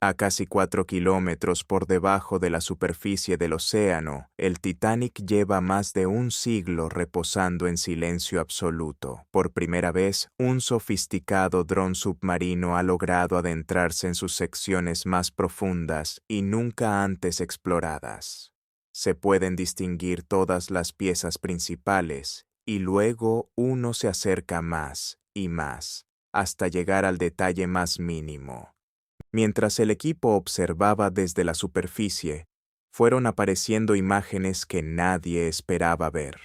A casi 4 kilómetros por debajo de la superficie del océano, el Titanic lleva más de un siglo reposando en silencio absoluto. Por primera vez, un sofisticado dron submarino ha logrado adentrarse en sus secciones más profundas y nunca antes exploradas. Se pueden distinguir todas las piezas principales, y luego uno se acerca más y más, hasta llegar al detalle más mínimo. Mientras el equipo observaba desde la superficie, fueron apareciendo imágenes que nadie esperaba ver.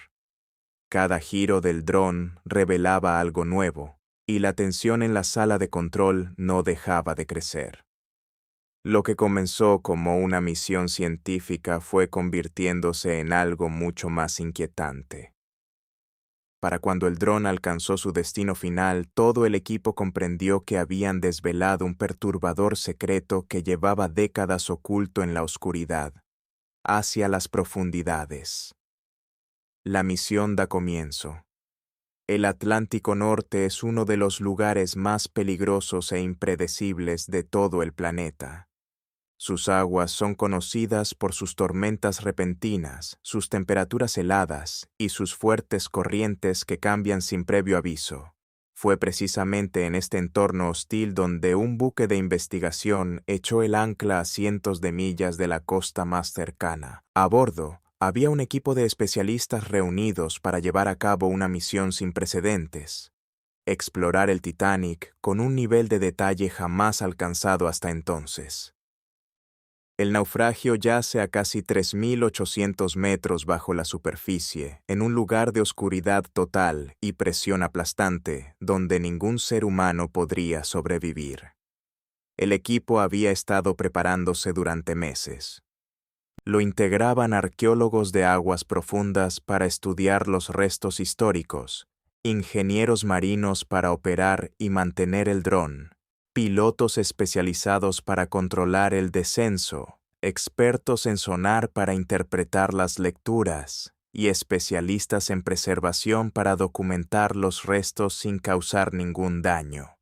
Cada giro del dron revelaba algo nuevo, y la tensión en la sala de control no dejaba de crecer. Lo que comenzó como una misión científica fue convirtiéndose en algo mucho más inquietante. Para cuando el dron alcanzó su destino final, todo el equipo comprendió que habían desvelado un perturbador secreto que llevaba décadas oculto en la oscuridad, hacia las profundidades. La misión da comienzo. El Atlántico Norte es uno de los lugares más peligrosos e impredecibles de todo el planeta. Sus aguas son conocidas por sus tormentas repentinas, sus temperaturas heladas y sus fuertes corrientes que cambian sin previo aviso. Fue precisamente en este entorno hostil donde un buque de investigación echó el ancla a cientos de millas de la costa más cercana. A bordo, había un equipo de especialistas reunidos para llevar a cabo una misión sin precedentes: explorar el Titanic con un nivel de detalle jamás alcanzado hasta entonces. El naufragio yace a casi 3.800 metros bajo la superficie, en un lugar de oscuridad total y presión aplastante, donde ningún ser humano podría sobrevivir. El equipo había estado preparándose durante meses. Lo integraban arqueólogos de aguas profundas para estudiar los restos históricos, ingenieros marinos para operar y mantener el dron, pilotos especializados para controlar el descenso, expertos en sonar para interpretar las lecturas, y especialistas en preservación para documentar los restos sin causar ningún daño.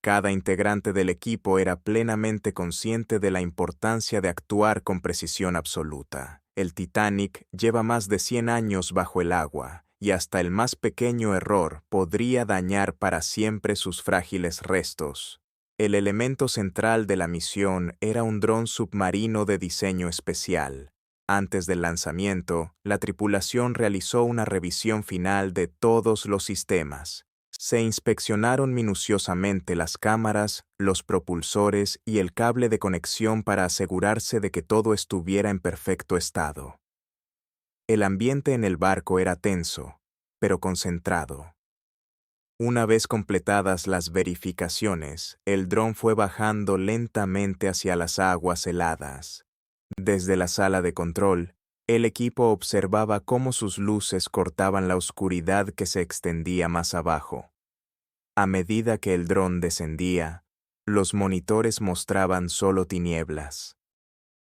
Cada integrante del equipo era plenamente consciente de la importancia de actuar con precisión absoluta. El Titanic lleva más de 100 años bajo el agua, y hasta el más pequeño error podría dañar para siempre sus frágiles restos. El elemento central de la misión era un dron submarino de diseño especial. Antes del lanzamiento, la tripulación realizó una revisión final de todos los sistemas. Se inspeccionaron minuciosamente las cámaras, los propulsores y el cable de conexión para asegurarse de que todo estuviera en perfecto estado. El ambiente en el barco era tenso, pero concentrado. Una vez completadas las verificaciones, el dron fue bajando lentamente hacia las aguas heladas. Desde la sala de control, el equipo observaba cómo sus luces cortaban la oscuridad que se extendía más abajo. A medida que el dron descendía, los monitores mostraban solo tinieblas.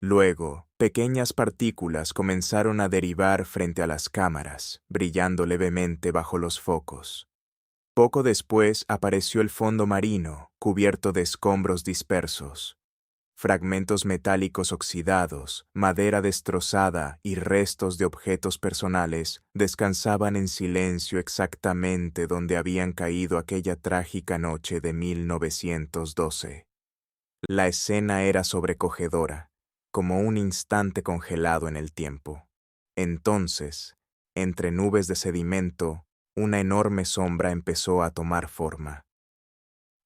Luego, pequeñas partículas comenzaron a derivar frente a las cámaras, brillando levemente bajo los focos. Poco después apareció el fondo marino, cubierto de escombros dispersos. Fragmentos metálicos oxidados, madera destrozada y restos de objetos personales descansaban en silencio exactamente donde habían caído aquella trágica noche de 1912. La escena era sobrecogedora, como un instante congelado en el tiempo. Entonces, entre nubes de sedimento, una enorme sombra empezó a tomar forma.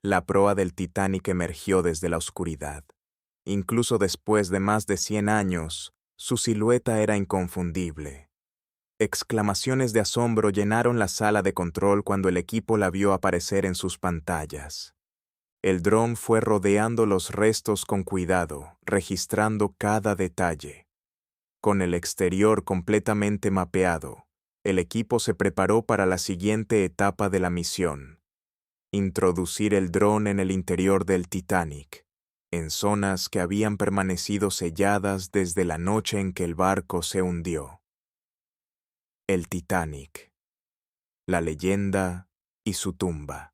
La proa del Titanic emergió desde la oscuridad. Incluso después de más de 100 años, su silueta era inconfundible. Exclamaciones de asombro llenaron la sala de control cuando el equipo la vio aparecer en sus pantallas. El dron fue rodeando los restos con cuidado, registrando cada detalle. Con el exterior completamente mapeado, el equipo se preparó para la siguiente etapa de la misión: introducir el dron en el interior del Titanic, en zonas que habían permanecido selladas desde la noche en que el barco se hundió. El Titanic, la leyenda y su tumba.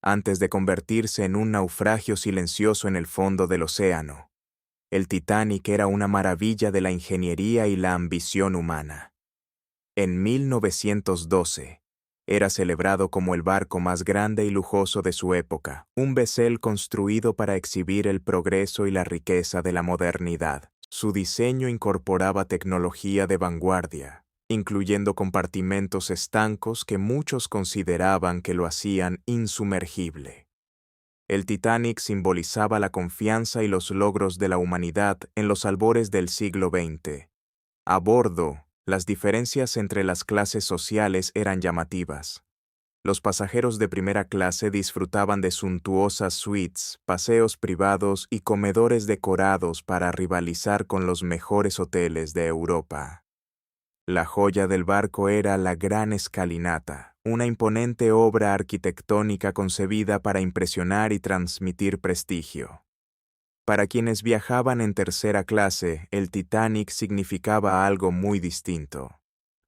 antes de convertirse en un naufragio silencioso en el fondo del océano. El Titanic era una maravilla de la ingeniería y la ambición humana. En 1912, era celebrado como el barco más grande y lujoso de su época, un vesel construido para exhibir el progreso y la riqueza de la modernidad. Su diseño incorporaba tecnología de vanguardia, incluyendo compartimentos estancos que muchos consideraban que lo hacían insumergible. El Titanic simbolizaba la confianza y los logros de la humanidad en los albores del siglo XX. A bordo, las diferencias entre las clases sociales eran llamativas. Los pasajeros de primera clase disfrutaban de suntuosas suites, paseos privados y comedores decorados para rivalizar con los mejores hoteles de Europa. La joya del barco era la Gran Escalinata, una imponente obra arquitectónica concebida para impresionar y transmitir prestigio. Para quienes viajaban en tercera clase, el Titanic significaba algo muy distinto.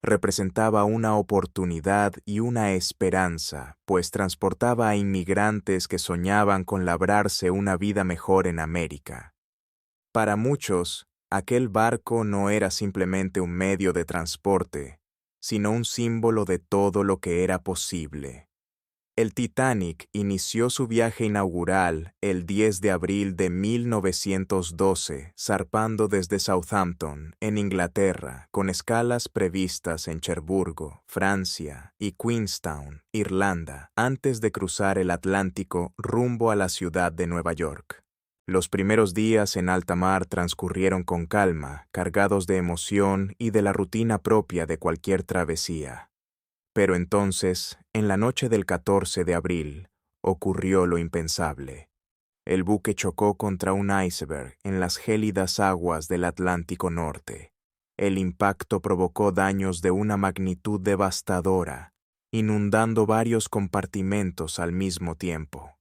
Representaba una oportunidad y una esperanza, pues transportaba a inmigrantes que soñaban con labrarse una vida mejor en América. Para muchos, aquel barco no era simplemente un medio de transporte, sino un símbolo de todo lo que era posible. El Titanic inició su viaje inaugural el 10 de abril de 1912, zarpando desde Southampton, en Inglaterra, con escalas previstas en Cherburgo, Francia, y Queenstown, Irlanda, antes de cruzar el Atlántico rumbo a la ciudad de Nueva York. Los primeros días en alta mar transcurrieron con calma, cargados de emoción y de la rutina propia de cualquier travesía. Pero entonces, en la noche del 14 de abril, ocurrió lo impensable. El buque chocó contra un iceberg en las gélidas aguas del Atlántico Norte. El impacto provocó daños de una magnitud devastadora, inundando varios compartimentos al mismo tiempo.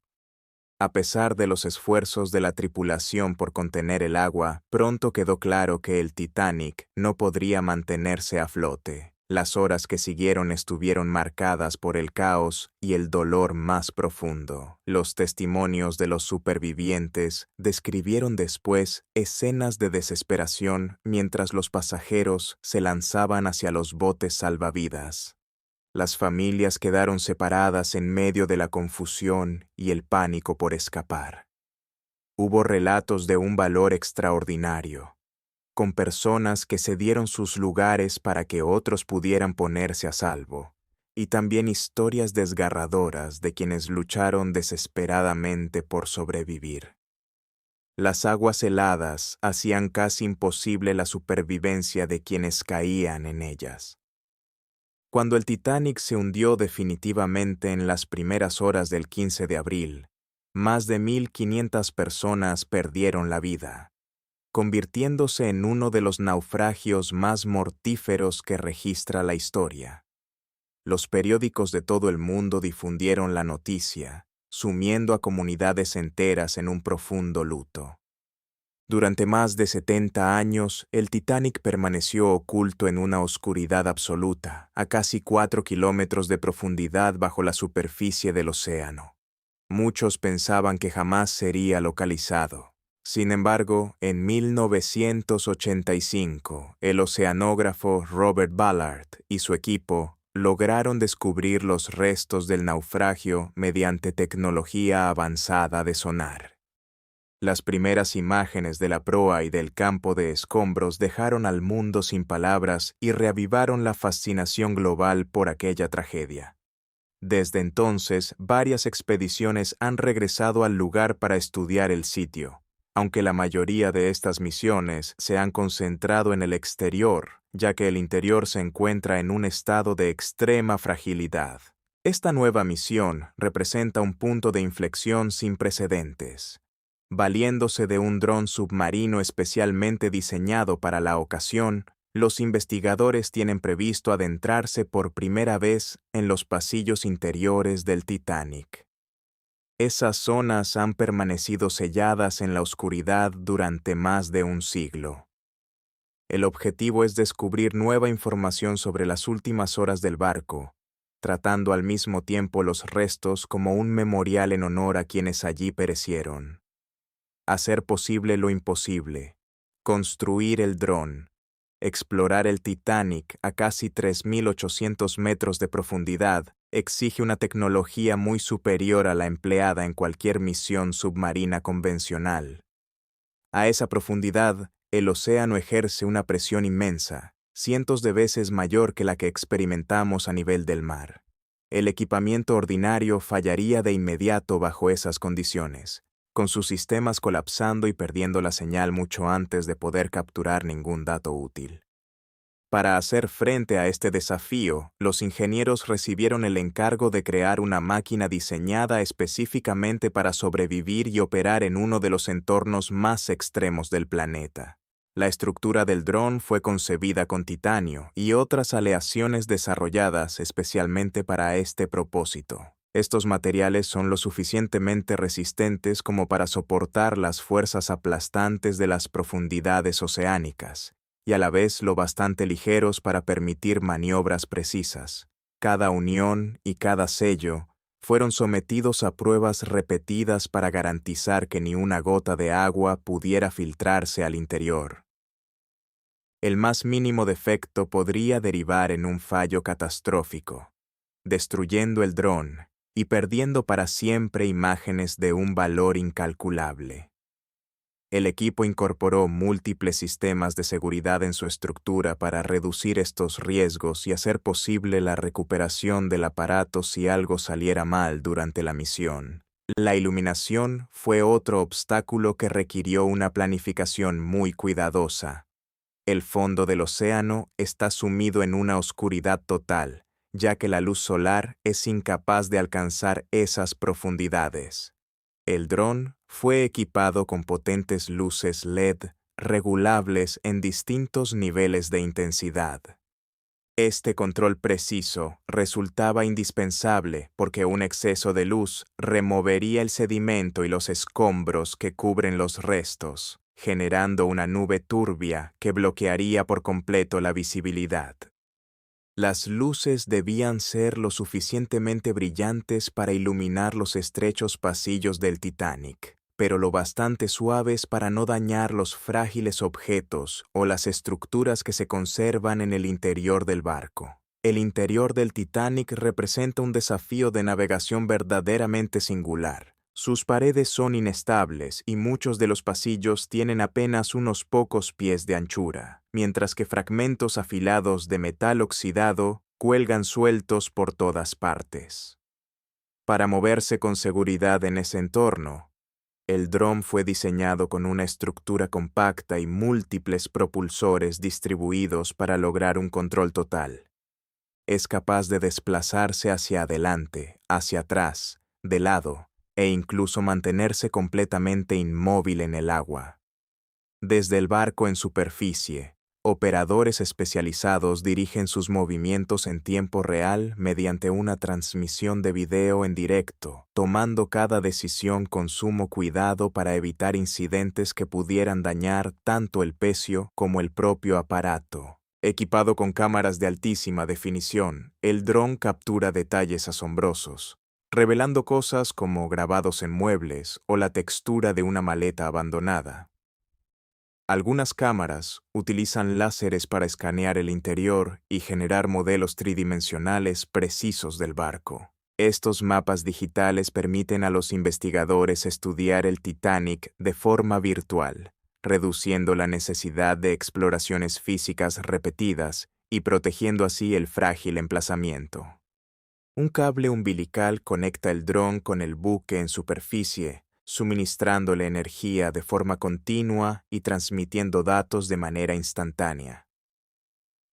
A pesar de los esfuerzos de la tripulación por contener el agua, pronto quedó claro que el Titanic no podría mantenerse a flote. Las horas que siguieron estuvieron marcadas por el caos y el dolor más profundo. Los testimonios de los supervivientes describieron después escenas de desesperación mientras los pasajeros se lanzaban hacia los botes salvavidas. Las familias quedaron separadas en medio de la confusión y el pánico por escapar. Hubo relatos de un valor extraordinario, con personas que cedieron sus lugares para que otros pudieran ponerse a salvo, y también historias desgarradoras de quienes lucharon desesperadamente por sobrevivir. Las aguas heladas hacían casi imposible la supervivencia de quienes caían en ellas. Cuando el Titanic se hundió definitivamente en las primeras horas del 15 de abril, más de 1,500 personas perdieron la vida, convirtiéndose en uno de los naufragios más mortíferos que registra la historia. Los periódicos de todo el mundo difundieron la noticia, sumiendo a comunidades enteras en un profundo luto. Durante más de 70 años, el Titanic permaneció oculto en una oscuridad absoluta, a casi 4 kilómetros de profundidad bajo la superficie del océano. Muchos pensaban que jamás sería localizado. Sin embargo, en 1985, el oceanógrafo Robert Ballard y su equipo lograron descubrir los restos del naufragio mediante tecnología avanzada de sonar. Las primeras imágenes de la proa y del campo de escombros dejaron al mundo sin palabras y reavivaron la fascinación global por aquella tragedia. Desde entonces, varias expediciones han regresado al lugar para estudiar el sitio, aunque la mayoría de estas misiones se han concentrado en el exterior, ya que el interior se encuentra en un estado de extrema fragilidad. Esta nueva misión representa un punto de inflexión sin precedentes. Valiéndose de un dron submarino especialmente diseñado para la ocasión, los investigadores tienen previsto adentrarse por primera vez en los pasillos interiores del Titanic. Esas zonas han permanecido selladas en la oscuridad durante más de un siglo. El objetivo es descubrir nueva información sobre las últimas horas del barco, tratando al mismo tiempo los restos como un memorial en honor a quienes allí perecieron. Hacer posible lo imposible. Construir el dron. Explorar el Titanic a casi 3.800 metros de profundidad exige una tecnología muy superior a la empleada en cualquier misión submarina convencional. A esa profundidad, el océano ejerce una presión inmensa, cientos de veces mayor que la que experimentamos a nivel del mar. El equipamiento ordinario fallaría de inmediato bajo esas condiciones, con sus sistemas colapsando y perdiendo la señal mucho antes de poder capturar ningún dato útil. Para hacer frente a este desafío, los ingenieros recibieron el encargo de crear una máquina diseñada específicamente para sobrevivir y operar en uno de los entornos más extremos del planeta. La estructura del dron fue concebida con titanio y otras aleaciones desarrolladas especialmente para este propósito. Estos materiales son lo suficientemente resistentes como para soportar las fuerzas aplastantes de las profundidades oceánicas, y a la vez lo bastante ligeros para permitir maniobras precisas. Cada unión y cada sello fueron sometidos a pruebas repetidas para garantizar que ni una gota de agua pudiera filtrarse al interior. El más mínimo defecto podría derivar en un fallo catastrófico, destruyendo el dron y perdiendo para siempre imágenes de un valor incalculable. El equipo incorporó múltiples sistemas de seguridad en su estructura para reducir estos riesgos y hacer posible la recuperación del aparato si algo saliera mal durante la misión. La iluminación fue otro obstáculo que requirió una planificación muy cuidadosa. El fondo del océano está sumido en una oscuridad total, ya que la luz solar es incapaz de alcanzar esas profundidades. El dron fue equipado con potentes luces LED regulables en distintos niveles de intensidad. Este control preciso resultaba indispensable porque un exceso de luz removería el sedimento y los escombros que cubren los restos, generando una nube turbia que bloquearía por completo la visibilidad. Las luces debían ser lo suficientemente brillantes para iluminar los estrechos pasillos del Titanic, pero lo bastante suaves para no dañar los frágiles objetos o las estructuras que se conservan en el interior del barco. El interior del Titanic representa un desafío de navegación verdaderamente singular. Sus paredes son inestables y muchos de los pasillos tienen apenas unos pocos pies de anchura, mientras que fragmentos afilados de metal oxidado cuelgan sueltos por todas partes. Para moverse con seguridad en ese entorno, el dron fue diseñado con una estructura compacta y múltiples propulsores distribuidos para lograr un control total. Es capaz de desplazarse hacia adelante, hacia atrás, de lado, e incluso mantenerse completamente inmóvil en el agua. Desde el barco en superficie, operadores especializados dirigen sus movimientos en tiempo real mediante una transmisión de video en directo, tomando cada decisión con sumo cuidado para evitar incidentes que pudieran dañar tanto el pecio como el propio aparato. Equipado con cámaras de altísima definición, el dron captura detalles asombrosos, revelando cosas como grabados en muebles o la textura de una maleta abandonada. Algunas cámaras utilizan láseres para escanear el interior y generar modelos tridimensionales precisos del barco. Estos mapas digitales permiten a los investigadores estudiar el Titanic de forma virtual, reduciendo la necesidad de exploraciones físicas repetidas y protegiendo así el frágil emplazamiento. Un cable umbilical conecta el dron con el buque en superficie, suministrándole energía de forma continua y transmitiendo datos de manera instantánea.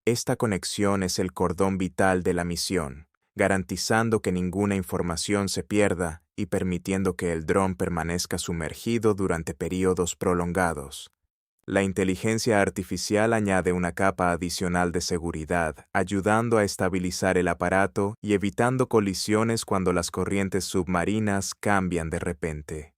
Esta conexión es el cordón vital de la misión, garantizando que ninguna información se pierda y permitiendo que el dron permanezca sumergido durante periodos prolongados. La inteligencia artificial añade una capa adicional de seguridad, ayudando a estabilizar el aparato y evitando colisiones cuando las corrientes submarinas cambian de repente.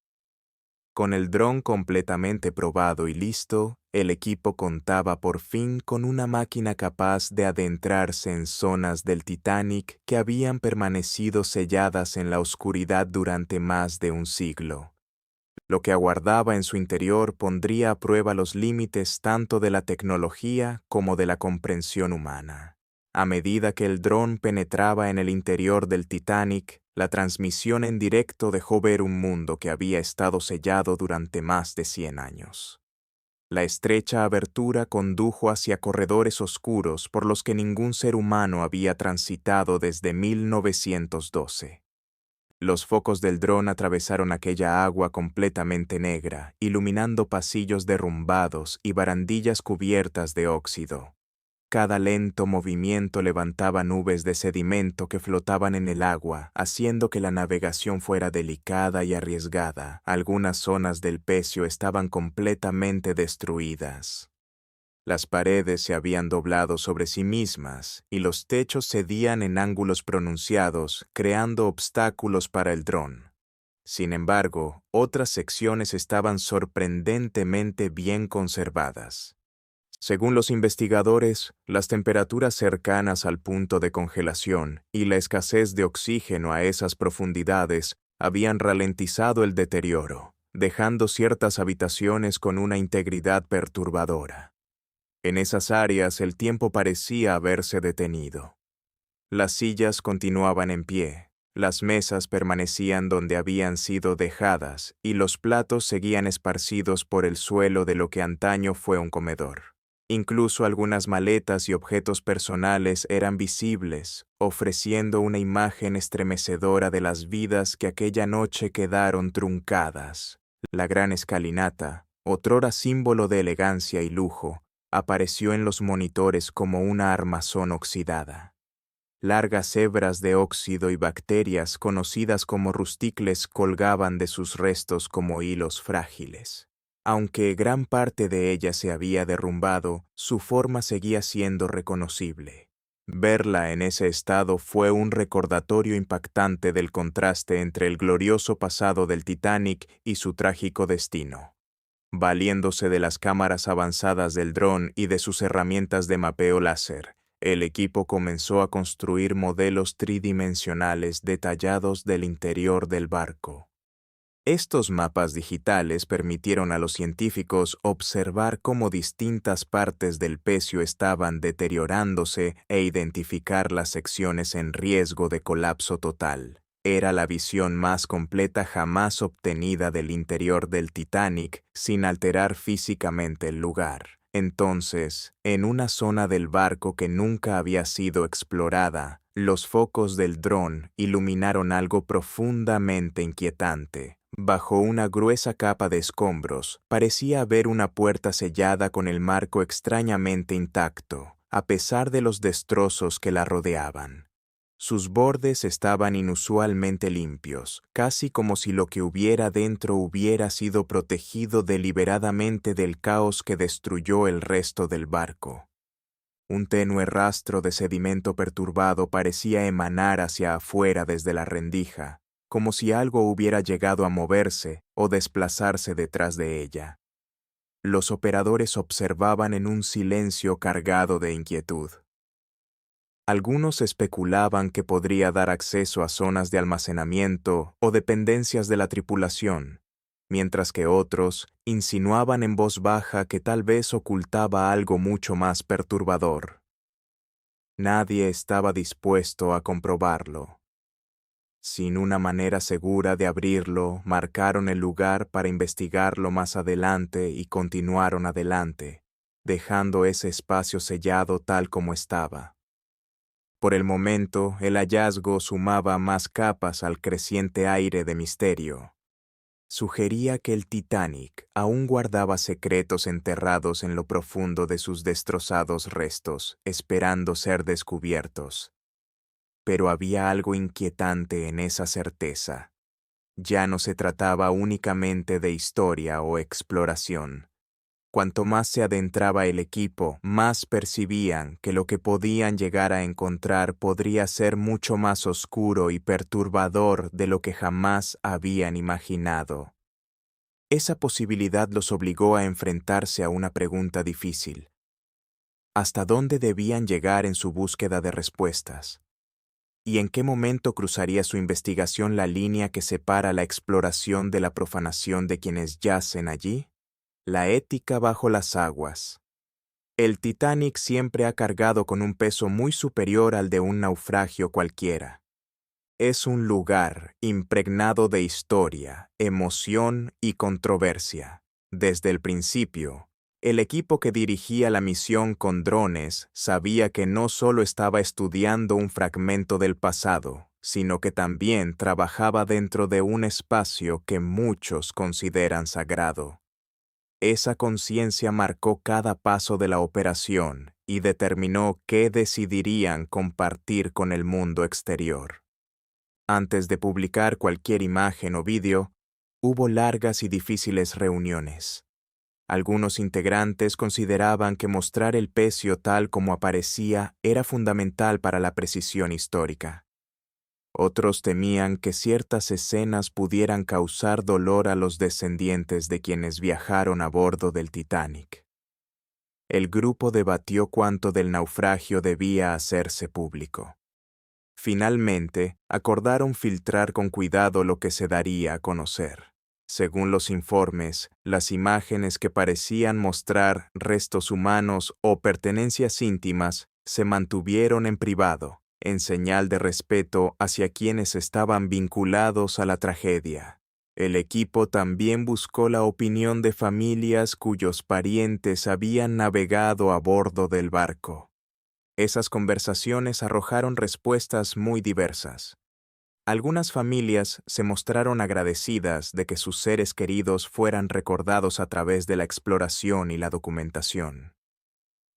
Con el dron completamente probado y listo, el equipo contaba por fin con una máquina capaz de adentrarse en zonas del Titanic que habían permanecido selladas en la oscuridad durante más de un siglo. Lo que aguardaba en su interior pondría a prueba los límites tanto de la tecnología como de la comprensión humana. A medida que el dron penetraba en el interior del Titanic, la transmisión en directo dejó ver un mundo que había estado sellado durante más de 100 años. La estrecha abertura condujo hacia corredores oscuros por los que ningún ser humano había transitado desde 1912. Los focos del dron atravesaron aquella agua completamente negra, iluminando pasillos derrumbados y barandillas cubiertas de óxido. Cada lento movimiento levantaba nubes de sedimento que flotaban en el agua, haciendo que la navegación fuera delicada y arriesgada. Algunas zonas del pecio estaban completamente destruidas. Las paredes se habían doblado sobre sí mismas y los techos cedían en ángulos pronunciados, creando obstáculos para el dron. Sin embargo, otras secciones estaban sorprendentemente bien conservadas. Según los investigadores, las temperaturas cercanas al punto de congelación y la escasez de oxígeno a esas profundidades habían ralentizado el deterioro, dejando ciertas habitaciones con una integridad perturbadora. En esas áreas el tiempo parecía haberse detenido. Las sillas continuaban en pie, las mesas permanecían donde habían sido dejadas y los platos seguían esparcidos por el suelo de lo que antaño fue un comedor. Incluso algunas maletas y objetos personales eran visibles, ofreciendo una imagen estremecedora de las vidas que aquella noche quedaron truncadas. La gran escalinata, otrora símbolo de elegancia y lujo, apareció en los monitores como una armazón oxidada. Largas hebras de óxido y bacterias conocidas como rusticles colgaban de sus restos como hilos frágiles. Aunque gran parte de ella se había derrumbado, su forma seguía siendo reconocible. Verla en ese estado fue un recordatorio impactante del contraste entre el glorioso pasado del Titanic y su trágico destino. Valiéndose de las cámaras avanzadas del dron y de sus herramientas de mapeo láser, el equipo comenzó a construir modelos tridimensionales detallados del interior del barco. Estos mapas digitales permitieron a los científicos observar cómo distintas partes del pecio estaban deteriorándose e identificar las secciones en riesgo de colapso total. Era la visión más completa jamás obtenida del interior del Titanic sin alterar físicamente el lugar. Entonces, en una zona del barco que nunca había sido explorada, los focos del dron iluminaron algo profundamente inquietante. Bajo una gruesa capa de escombros, parecía haber una puerta sellada con el marco extrañamente intacto, a pesar de los destrozos que la rodeaban. Sus bordes estaban inusualmente limpios, casi como si lo que hubiera dentro hubiera sido protegido deliberadamente del caos que destruyó el resto del barco. Un tenue rastro de sedimento perturbado parecía emanar hacia afuera desde la rendija, como si algo hubiera llegado a moverse o desplazarse detrás de ella. Los operadores observaban en un silencio cargado de inquietud. Algunos especulaban que podría dar acceso a zonas de almacenamiento o dependencias de la tripulación, mientras que otros insinuaban en voz baja que tal vez ocultaba algo mucho más perturbador. Nadie estaba dispuesto a comprobarlo. Sin una manera segura de abrirlo, marcaron el lugar para investigarlo más adelante y continuaron adelante, dejando ese espacio sellado tal como estaba. Por el momento, el hallazgo sumaba más capas al creciente aire de misterio. Sugería que el Titanic aún guardaba secretos enterrados en lo profundo de sus destrozados restos, esperando ser descubiertos. Pero había algo inquietante en esa certeza. Ya no se trataba únicamente de historia o exploración. Cuanto más se adentraba el equipo, más percibían que lo que podían llegar a encontrar podría ser mucho más oscuro y perturbador de lo que jamás habían imaginado. Esa posibilidad los obligó a enfrentarse a una pregunta difícil. ¿Hasta dónde debían llegar en su búsqueda de respuestas? ¿Y en qué momento cruzaría su investigación la línea que separa la exploración de la profanación de quienes yacen allí? La ética bajo las aguas. El Titanic siempre ha cargado con un peso muy superior al de un naufragio cualquiera. Es un lugar impregnado de historia, emoción y controversia. Desde el principio, el equipo que dirigía la misión con drones sabía que no solo estaba estudiando un fragmento del pasado, sino que también trabajaba dentro de un espacio que muchos consideran sagrado. Esa conciencia marcó cada paso de la operación y determinó qué decidirían compartir con el mundo exterior. Antes de publicar cualquier imagen o vídeo, hubo largas y difíciles reuniones. Algunos integrantes consideraban que mostrar el pecio tal como aparecía era fundamental para la precisión histórica. Otros temían que ciertas escenas pudieran causar dolor a los descendientes de quienes viajaron a bordo del Titanic. El grupo debatió cuánto del naufragio debía hacerse público. Finalmente, acordaron filtrar con cuidado lo que se daría a conocer. Según los informes, las imágenes que parecían mostrar restos humanos o pertenencias íntimas se mantuvieron en privado, en señal de respeto hacia quienes estaban vinculados a la tragedia. El equipo también buscó la opinión de familias cuyos parientes habían navegado a bordo del barco. Esas conversaciones arrojaron respuestas muy diversas. Algunas familias se mostraron agradecidas de que sus seres queridos fueran recordados a través de la exploración y la documentación.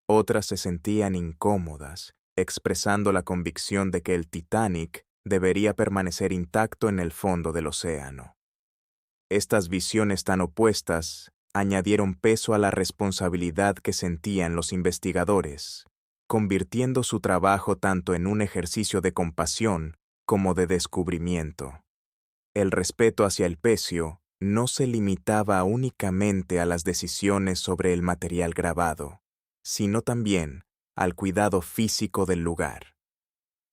Otras se sentían incómodas, expresando la convicción de que el Titanic debería permanecer intacto en el fondo del océano. Estas visiones tan opuestas añadieron peso a la responsabilidad que sentían los investigadores, convirtiendo su trabajo tanto en un ejercicio de compasión como de descubrimiento. El respeto hacia el pecio no se limitaba únicamente a las decisiones sobre el material grabado, sino también al cuidado físico del lugar.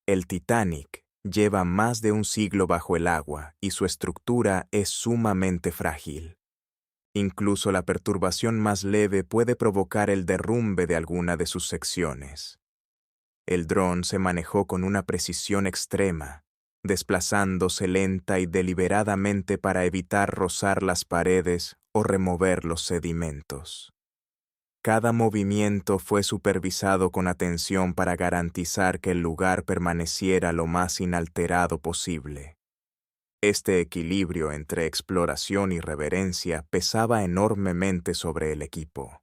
El Titanic lleva más de un siglo bajo el agua y su estructura es sumamente frágil. Incluso la perturbación más leve puede provocar el derrumbe de alguna de sus secciones. El dron se manejó con una precisión extrema, desplazándose lenta y deliberadamente para evitar rozar las paredes o remover los sedimentos. Cada movimiento fue supervisado con atención para garantizar que el lugar permaneciera lo más inalterado posible. Este equilibrio entre exploración y reverencia pesaba enormemente sobre el equipo.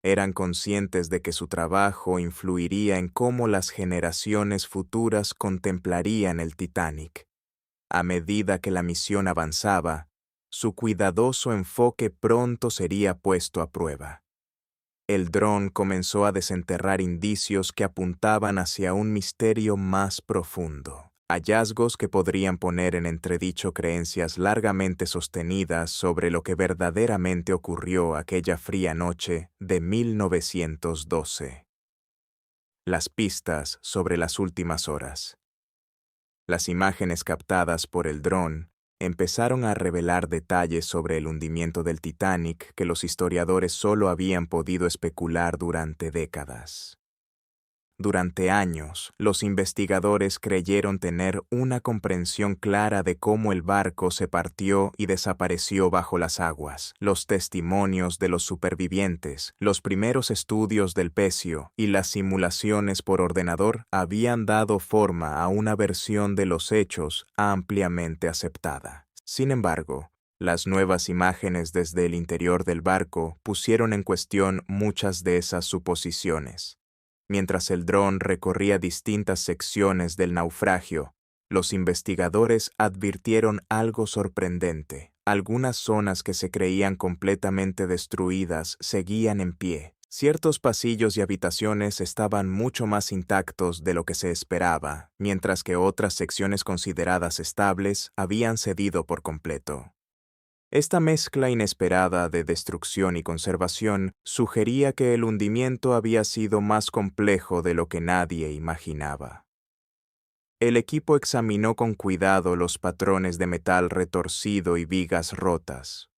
Eran conscientes de que su trabajo influiría en cómo las generaciones futuras contemplarían el Titanic. A medida que la misión avanzaba, su cuidadoso enfoque pronto sería puesto a prueba. El dron comenzó a desenterrar indicios que apuntaban hacia un misterio más profundo. Hallazgos que podrían poner en entredicho creencias largamente sostenidas sobre lo que verdaderamente ocurrió aquella fría noche de 1912. Las pistas sobre las últimas horas. Las imágenes captadas por el dron empezaron a revelar detalles sobre el hundimiento del Titanic que los historiadores solo habían podido especular durante décadas. Durante años, los investigadores creyeron tener una comprensión clara de cómo el barco se partió y desapareció bajo las aguas. Los testimonios de los supervivientes, los primeros estudios del pecio y las simulaciones por ordenador habían dado forma a una versión de los hechos ampliamente aceptada. Sin embargo, las nuevas imágenes desde el interior del barco pusieron en cuestión muchas de esas suposiciones. Mientras el dron recorría distintas secciones del naufragio, los investigadores advirtieron algo sorprendente. Algunas zonas que se creían completamente destruidas seguían en pie. Ciertos pasillos y habitaciones estaban mucho más intactos de lo que se esperaba, mientras que otras secciones consideradas estables habían cedido por completo. Esta mezcla inesperada de destrucción y conservación sugería que el hundimiento había sido más complejo de lo que nadie imaginaba. El equipo examinó con cuidado los patrones de metal retorcido y vigas rotas.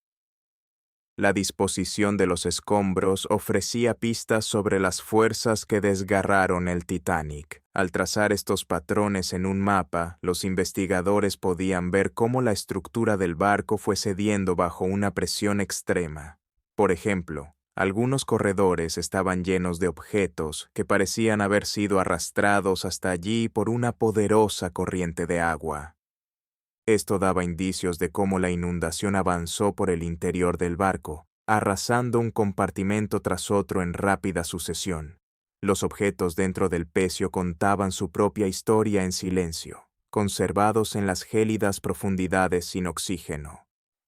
La disposición de los escombros ofrecía pistas sobre las fuerzas que desgarraron el Titanic. Al trazar estos patrones en un mapa, los investigadores podían ver cómo la estructura del barco fue cediendo bajo una presión extrema. Por ejemplo, algunos corredores estaban llenos de objetos que parecían haber sido arrastrados hasta allí por una poderosa corriente de agua. Esto daba indicios de cómo la inundación avanzó por el interior del barco, arrasando un compartimento tras otro en rápida sucesión. Los objetos dentro del pecio contaban su propia historia en silencio, conservados en las gélidas profundidades sin oxígeno.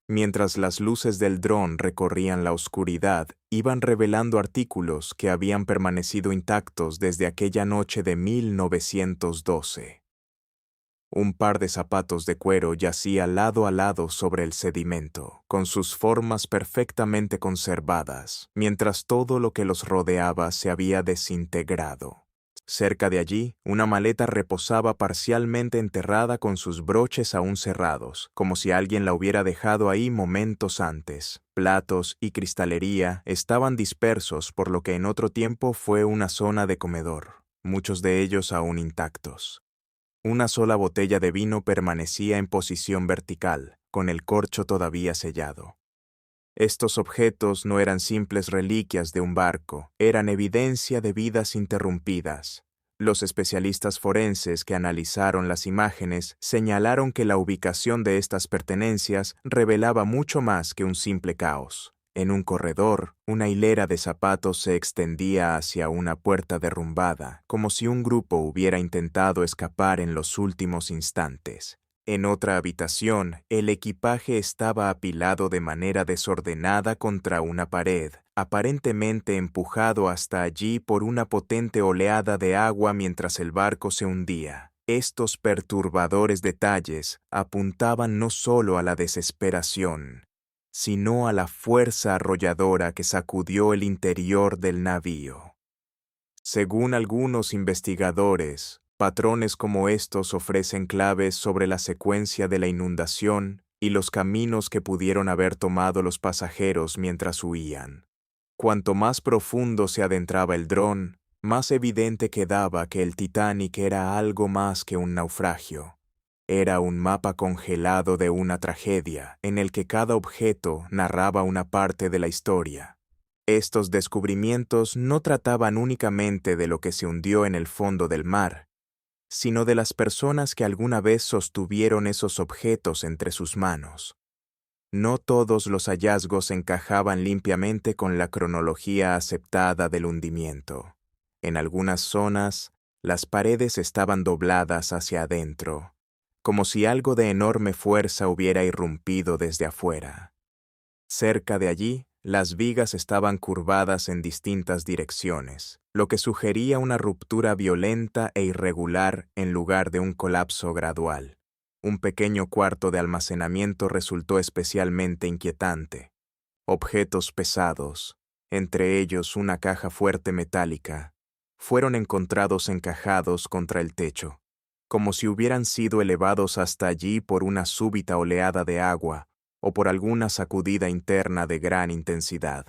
Mientras las luces del dron recorrían la oscuridad, iban revelando artículos que habían permanecido intactos desde aquella noche de 1912. Un par de zapatos de cuero yacía lado a lado sobre el sedimento, con sus formas perfectamente conservadas, mientras todo lo que los rodeaba se había desintegrado. Cerca de allí, una maleta reposaba parcialmente enterrada con sus broches aún cerrados, como si alguien la hubiera dejado ahí momentos antes. Platos y cristalería estaban dispersos por lo que en otro tiempo fue una zona de comedor, muchos de ellos aún intactos. Una sola botella de vino permanecía en posición vertical, con el corcho todavía sellado. Estos objetos no eran simples reliquias de un barco, eran evidencia de vidas interrumpidas. Los especialistas forenses que analizaron las imágenes señalaron que la ubicación de estas pertenencias revelaba mucho más que un simple caos. En un corredor, una hilera de zapatos se extendía hacia una puerta derrumbada, como si un grupo hubiera intentado escapar en los últimos instantes. En otra habitación, el equipaje estaba apilado de manera desordenada contra una pared, aparentemente empujado hasta allí por una potente oleada de agua mientras el barco se hundía. Estos perturbadores detalles apuntaban no solo a la desesperación, sino a la fuerza arrolladora que sacudió el interior del navío. Según algunos investigadores, patrones como estos ofrecen claves sobre la secuencia de la inundación y los caminos que pudieron haber tomado los pasajeros mientras huían. Cuanto más profundo se adentraba el dron, más evidente quedaba que el Titanic era algo más que un naufragio. Era un mapa congelado de una tragedia, en el que cada objeto narraba una parte de la historia. Estos descubrimientos no trataban únicamente de lo que se hundió en el fondo del mar, sino de las personas que alguna vez sostuvieron esos objetos entre sus manos. No todos los hallazgos encajaban limpiamente con la cronología aceptada del hundimiento. En algunas zonas, las paredes estaban dobladas hacia adentro, como si algo de enorme fuerza hubiera irrumpido desde afuera. Cerca de allí, las vigas estaban curvadas en distintas direcciones, lo que sugería una ruptura violenta e irregular en lugar de un colapso gradual. Un pequeño cuarto de almacenamiento resultó especialmente inquietante. Objetos pesados, entre ellos una caja fuerte metálica, fueron encontrados encajados contra el techo, como si hubieran sido elevados hasta allí por una súbita oleada de agua o por alguna sacudida interna de gran intensidad.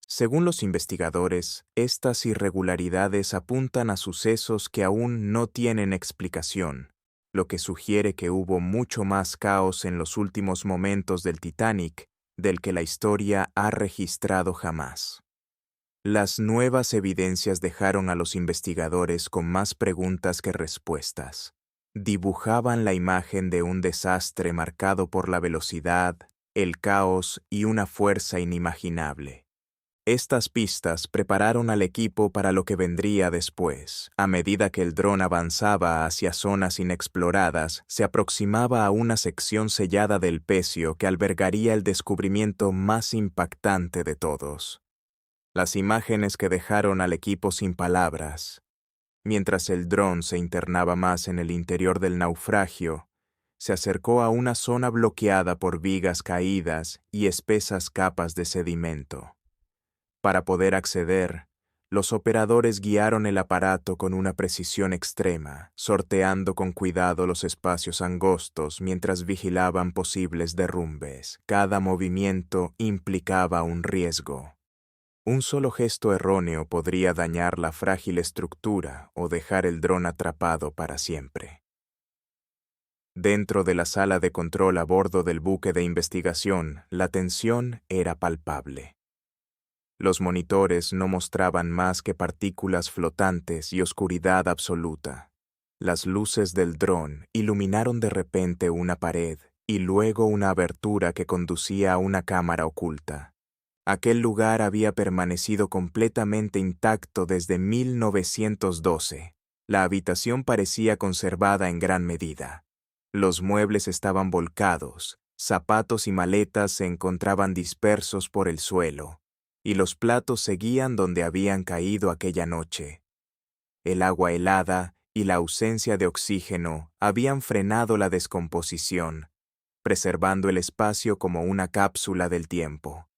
Según los investigadores, estas irregularidades apuntan a sucesos que aún no tienen explicación, lo que sugiere que hubo mucho más caos en los últimos momentos del Titanic del que la historia ha registrado jamás. Las nuevas evidencias dejaron a los investigadores con más preguntas que respuestas. Dibujaban la imagen de un desastre marcado por la velocidad, el caos y una fuerza inimaginable. Estas pistas prepararon al equipo para lo que vendría después. A medida que el dron avanzaba hacia zonas inexploradas, se aproximaba a una sección sellada del pecio que albergaría el descubrimiento más impactante de todos. Las imágenes que dejaron al equipo sin palabras. Mientras el dron se internaba más en el interior del naufragio, se acercó a una zona bloqueada por vigas caídas y espesas capas de sedimento. Para poder acceder, los operadores guiaron el aparato con una precisión extrema, sorteando con cuidado los espacios angostos mientras vigilaban posibles derrumbes. Cada movimiento implicaba un riesgo. Un solo gesto erróneo podría dañar la frágil estructura o dejar el dron atrapado para siempre. Dentro de la sala de control a bordo del buque de investigación, la tensión era palpable. Los monitores no mostraban más que partículas flotantes y oscuridad absoluta. Las luces del dron iluminaron de repente una pared y luego una abertura que conducía a una cámara oculta. Aquel lugar había permanecido completamente intacto desde 1912. La habitación parecía conservada en gran medida. Los muebles estaban volcados, zapatos y maletas se encontraban dispersos por el suelo, y los platos seguían donde habían caído aquella noche. El agua helada y la ausencia de oxígeno habían frenado la descomposición, preservando el espacio como una cápsula del tiempo.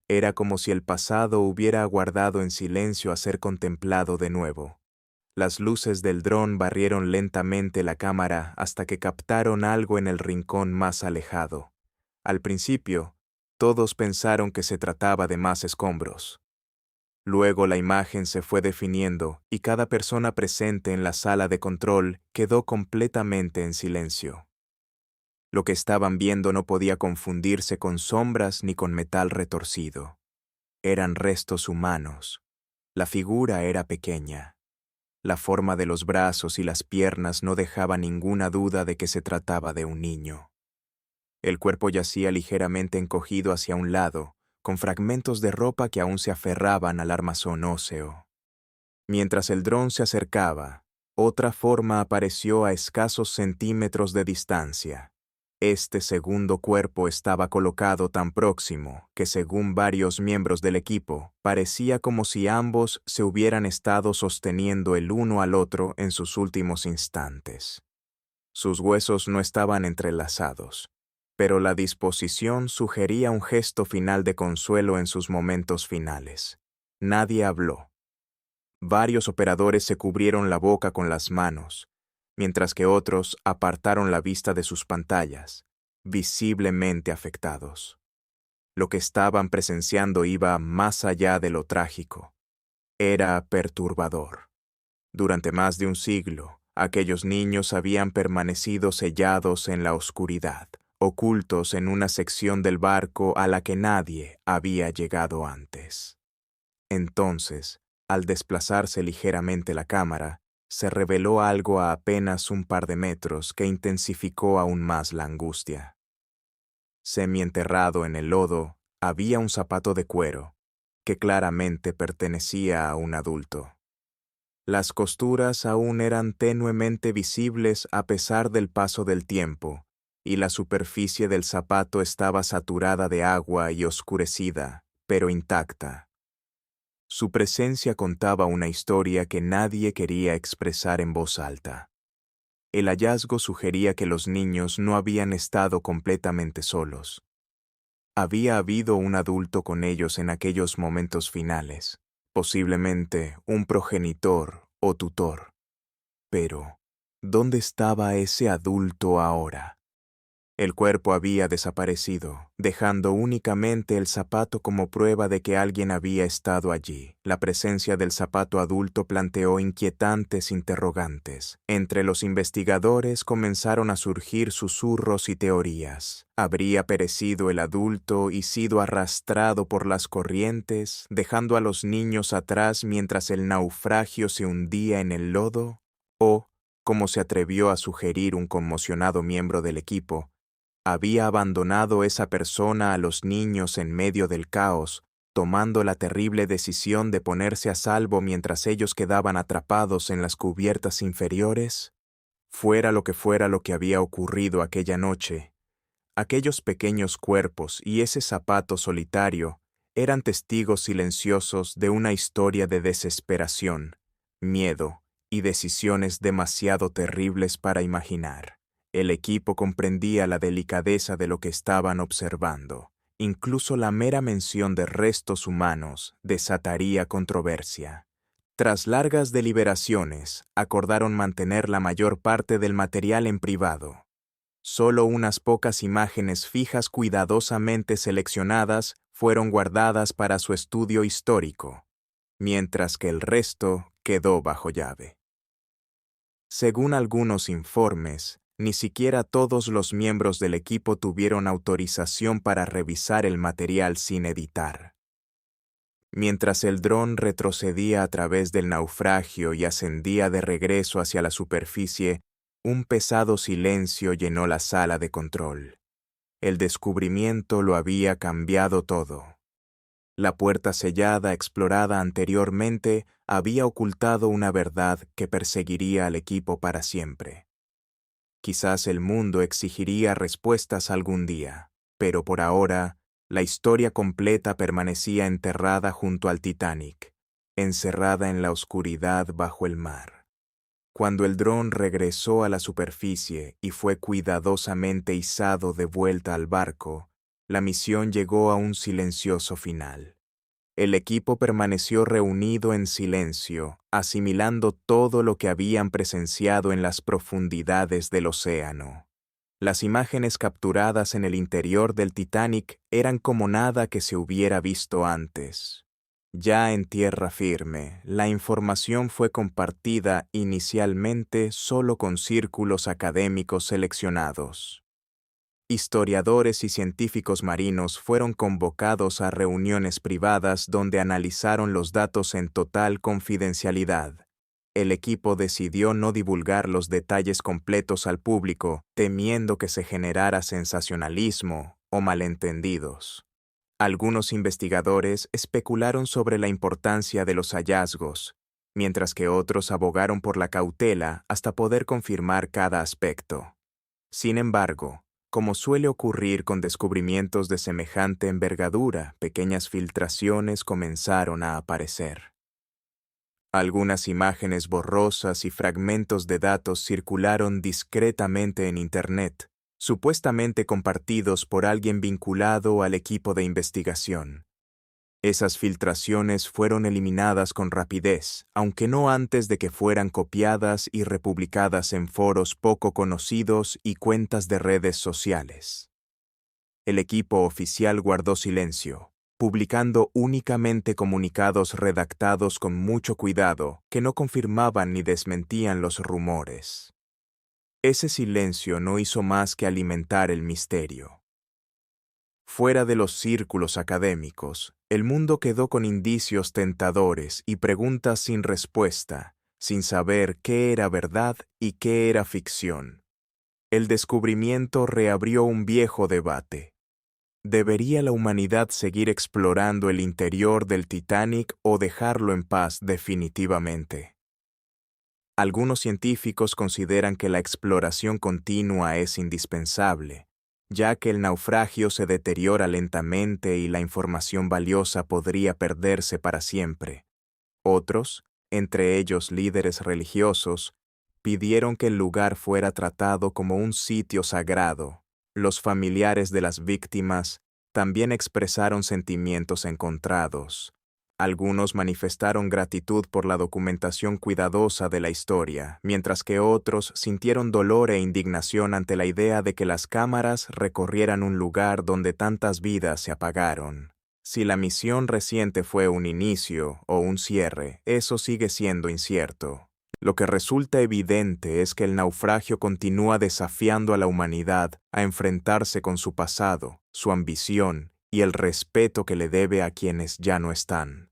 Era como si el pasado hubiera aguardado en silencio a ser contemplado de nuevo. Las luces del dron barrieron lentamente la cámara hasta que captaron algo en el rincón más alejado. Al principio, todos pensaron que se trataba de más escombros. Luego la imagen se fue definiendo y cada persona presente en la sala de control quedó completamente en silencio. Lo que estaban viendo no podía confundirse con sombras ni con metal retorcido. Eran restos humanos. La figura era pequeña. La forma de los brazos y las piernas no dejaba ninguna duda de que se trataba de un niño. El cuerpo yacía ligeramente encogido hacia un lado, con fragmentos de ropa que aún se aferraban al armazón óseo. Mientras el dron se acercaba, otra forma apareció a escasos centímetros de distancia. Este segundo cuerpo estaba colocado tan próximo que, según varios miembros del equipo, parecía como si ambos se hubieran estado sosteniendo el uno al otro en sus últimos instantes. Sus huesos no estaban entrelazados, pero la disposición sugería un gesto final de consuelo en sus momentos finales. Nadie habló. Varios operadores se cubrieron la boca con las manos, mientras que otros apartaron la vista de sus pantallas, visiblemente afectados. Lo que estaban presenciando iba más allá de lo trágico. Era perturbador. Durante más de un siglo, aquellos niños habían permanecido sellados en la oscuridad, ocultos en una sección del barco a la que nadie había llegado antes. Entonces, al desplazarse ligeramente la cámara, se reveló algo a apenas un par de metros que intensificó aún más la angustia. Semienterrado en el lodo, había un zapato de cuero, que claramente pertenecía a un adulto. Las costuras aún eran tenuemente visibles a pesar del paso del tiempo, y la superficie del zapato estaba saturada de agua y oscurecida, pero intacta. Su presencia contaba una historia que nadie quería expresar en voz alta. El hallazgo sugería que los niños no habían estado completamente solos. Había habido un adulto con ellos en aquellos momentos finales, posiblemente un progenitor o tutor. Pero, ¿dónde estaba ese adulto ahora? El cuerpo había desaparecido, dejando únicamente el zapato como prueba de que alguien había estado allí. La presencia del zapato adulto planteó inquietantes interrogantes. Entre los investigadores comenzaron a surgir susurros y teorías. ¿Habría perecido el adulto y sido arrastrado por las corrientes, dejando a los niños atrás mientras el naufragio se hundía en el lodo? ¿O, como se atrevió a sugerir un conmocionado miembro del equipo, había abandonado esa persona a los niños en medio del caos, tomando la terrible decisión de ponerse a salvo mientras ellos quedaban atrapados en las cubiertas inferiores? Fuera lo que había ocurrido aquella noche, aquellos pequeños cuerpos y ese zapato solitario eran testigos silenciosos de una historia de desesperación, miedo y decisiones demasiado terribles para imaginar. El equipo comprendía la delicadeza de lo que estaban observando. Incluso la mera mención de restos humanos desataría controversia. Tras largas deliberaciones, acordaron mantener la mayor parte del material en privado. Solo unas pocas imágenes fijas cuidadosamente seleccionadas fueron guardadas para su estudio histórico, mientras que el resto quedó bajo llave. Según algunos informes, ni siquiera todos los miembros del equipo tuvieron autorización para revisar el material sin editar. Mientras el dron retrocedía a través del naufragio y ascendía de regreso hacia la superficie, un pesado silencio llenó la sala de control. El descubrimiento lo había cambiado todo. La puerta sellada explorada anteriormente había ocultado una verdad que perseguiría al equipo para siempre. Quizás el mundo exigiría respuestas algún día, pero por ahora, la historia completa permanecía enterrada junto al Titanic, encerrada en la oscuridad bajo el mar. Cuando el dron regresó a la superficie y fue cuidadosamente izado de vuelta al barco, la misión llegó a un silencioso final. El equipo permaneció reunido en silencio, asimilando todo lo que habían presenciado en las profundidades del océano. Las imágenes capturadas en el interior del Titanic eran como nada que se hubiera visto antes. Ya en tierra firme, la información fue compartida inicialmente solo con círculos académicos seleccionados. Historiadores y científicos marinos fueron convocados a reuniones privadas donde analizaron los datos en total confidencialidad. El equipo decidió no divulgar los detalles completos al público, temiendo que se generara sensacionalismo o malentendidos. Algunos investigadores especularon sobre la importancia de los hallazgos, mientras que otros abogaron por la cautela hasta poder confirmar cada aspecto. Sin embargo, como suele ocurrir con descubrimientos de semejante envergadura, pequeñas filtraciones comenzaron a aparecer. Algunas imágenes borrosas y fragmentos de datos circularon discretamente en Internet, supuestamente compartidos por alguien vinculado al equipo de investigación. Esas filtraciones fueron eliminadas con rapidez, aunque no antes de que fueran copiadas y republicadas en foros poco conocidos y cuentas de redes sociales. El equipo oficial guardó silencio, publicando únicamente comunicados redactados con mucho cuidado que no confirmaban ni desmentían los rumores. Ese silencio no hizo más que alimentar el misterio. Fuera de los círculos académicos, el mundo quedó con indicios tentadores y preguntas sin respuesta, sin saber qué era verdad y qué era ficción. El descubrimiento reabrió un viejo debate. ¿Debería la humanidad seguir explorando el interior del Titanic o dejarlo en paz definitivamente? Algunos científicos consideran que la exploración continua es indispensable, ya que el naufragio se deteriora lentamente y la información valiosa podría perderse para siempre. Otros, entre ellos líderes religiosos, pidieron que el lugar fuera tratado como un sitio sagrado. Los familiares de las víctimas también expresaron sentimientos encontrados. Algunos manifestaron gratitud por la documentación cuidadosa de la historia, mientras que otros sintieron dolor e indignación ante la idea de que las cámaras recorrieran un lugar donde tantas vidas se apagaron. Si la misión reciente fue un inicio o un cierre, eso sigue siendo incierto. Lo que resulta evidente es que el naufragio continúa desafiando a la humanidad a enfrentarse con su pasado, su ambición y el respeto que le debe a quienes ya no están.